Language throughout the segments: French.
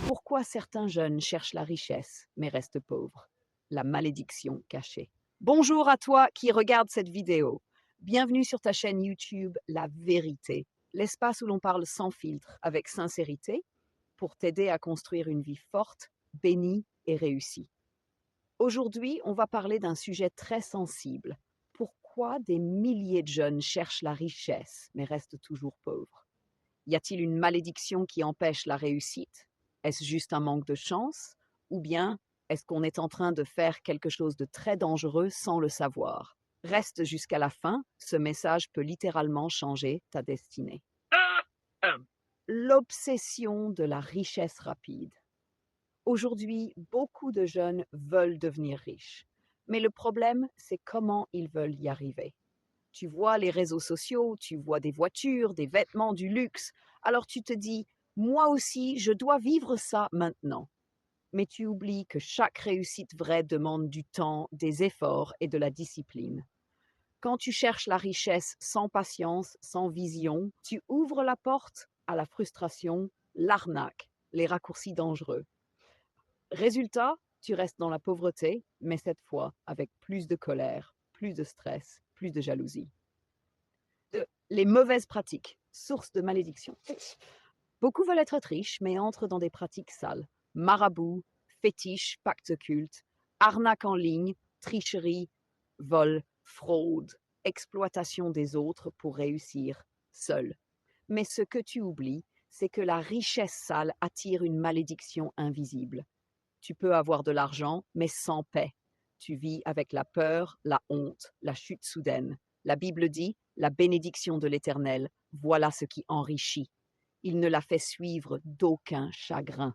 Pourquoi certains jeunes cherchent la richesse mais restent pauvres? La malédiction cachée. Bonjour à toi qui regarde cette vidéo. Bienvenue sur ta chaîne YouTube La Vérité, l'espace où l'on parle sans filtre, avec sincérité, pour t'aider à construire une vie forte, bénie et réussie. Aujourd'hui, on va parler d'un sujet très sensible. Pourquoi des milliers de jeunes cherchent la richesse mais restent toujours pauvres? Y a-t-il une malédiction qui empêche la réussite? Est-ce juste un manque de chance? Ou bien est-ce qu'on est en train de faire quelque chose de très dangereux sans le savoir? Reste jusqu'à la fin, ce message peut littéralement changer ta destinée. L'obsession de la richesse rapide. Aujourd'hui, beaucoup de jeunes veulent devenir riches. Mais le problème, c'est comment ils veulent y arriver. Tu vois les réseaux sociaux, tu vois des voitures, des vêtements, du luxe. Alors tu te dis, moi aussi, je dois vivre ça maintenant. Mais tu oublies que chaque réussite vraie demande du temps, des efforts et de la discipline. Quand tu cherches la richesse sans patience, sans vision, tu ouvres la porte à la frustration, l'arnaque, les raccourcis dangereux. Résultat, tu restes dans la pauvreté, mais cette fois avec plus de colère, plus de stress, plus de jalousie. Les mauvaises pratiques, source de malédiction. Beaucoup veulent être riches, mais entrent dans des pratiques sales. Marabout, fétiches, pactes occultes, arnaques en ligne, tricherie, vol, fraude, exploitation des autres pour réussir seul. Mais ce que tu oublies, c'est que la richesse sale attire une malédiction invisible. Tu peux avoir de l'argent, mais sans paix. Tu vis avec la peur, la honte, la chute soudaine. La Bible dit, la bénédiction de l'Éternel, voilà ce qui enrichit. Il ne la fait suivre d'aucun chagrin.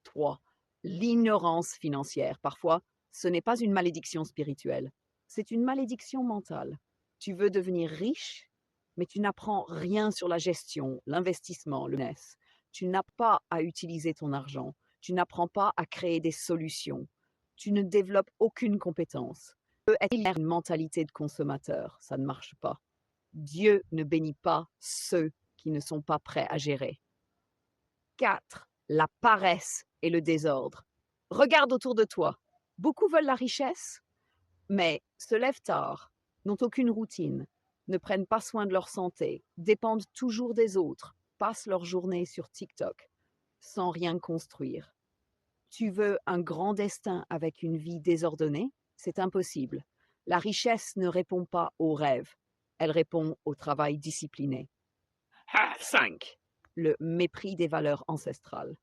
3. L'ignorance financière. Parfois, ce n'est pas une malédiction spirituelle, c'est une malédiction mentale. Tu veux devenir riche, mais tu n'apprends rien sur la gestion, l'investissement, le business. Tu n'as pas à utiliser ton argent. Tu n'apprends pas à créer des solutions. Tu ne développes aucune compétence. Tu peux être une mentalité de consommateur, ça ne marche pas. Dieu ne bénit pas ceux qui ne sont pas prêts à gérer. 4. La paresse et le désordre. Regarde autour de toi. Beaucoup veulent la richesse, mais se lèvent tard, n'ont aucune routine, ne prennent pas soin de leur santé, dépendent toujours des autres, passent leur journée sur TikTok, sans rien construire. Tu veux un grand destin avec une vie désordonnée? C'est impossible. La richesse ne répond pas aux rêves, elle répond au travail discipliné. 5. Le mépris des valeurs ancestrales.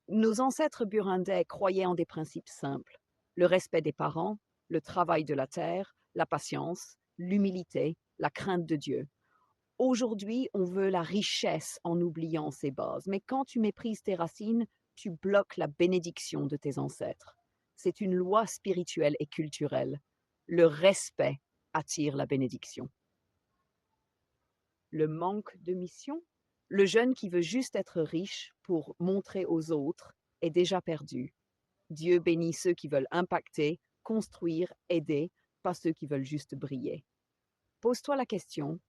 Nos ancêtres burundais croyaient en des principes simples: le respect des parents, le travail de la terre, la patience, l'humilité, la crainte de Dieu. Aujourd'hui, on veut la richesse en oubliant ces bases, mais quand tu méprises tes racines, tu bloques la bénédiction de tes ancêtres. C'est une loi spirituelle et culturelle. Le respect attire la bénédiction. Le manque de mission. Le jeune qui veut juste être riche pour montrer aux autres est déjà perdu. Dieu bénit ceux qui veulent impacter, construire, aider, pas ceux qui veulent juste briller. Pose-toi la question,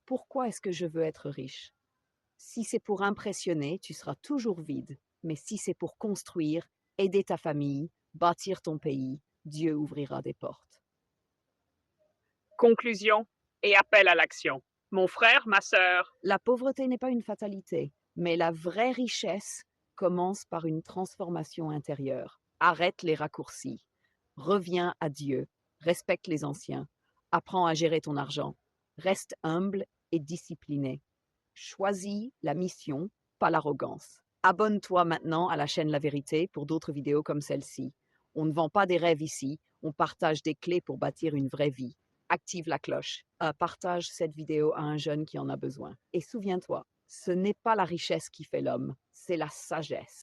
pourquoi est-ce que je veux être riche? Si c'est pour impressionner, tu seras toujours vide. Mais si c'est pour construire, aider ta famille, bâtir ton pays, Dieu ouvrira des portes. Conclusion et appel à l'action. Mon frère, ma sœur, La pauvreté n'est pas une fatalité, mais la vraie richesse commence par une transformation intérieure. Arrête les raccourcis. Reviens à Dieu. Respecte les anciens. Apprends à gérer ton argent. Reste humble et discipliné. Choisis la mission, pas l'arrogance. Abonne-toi maintenant à la chaîne La Vérité pour d'autres vidéos comme celle-ci. On ne vend pas des rêves ici, on partage des clés pour bâtir une vraie vie. Active la cloche. Partage cette vidéo à un jeune qui en a besoin. Et souviens-toi, ce n'est pas la richesse qui fait l'homme, c'est la sagesse.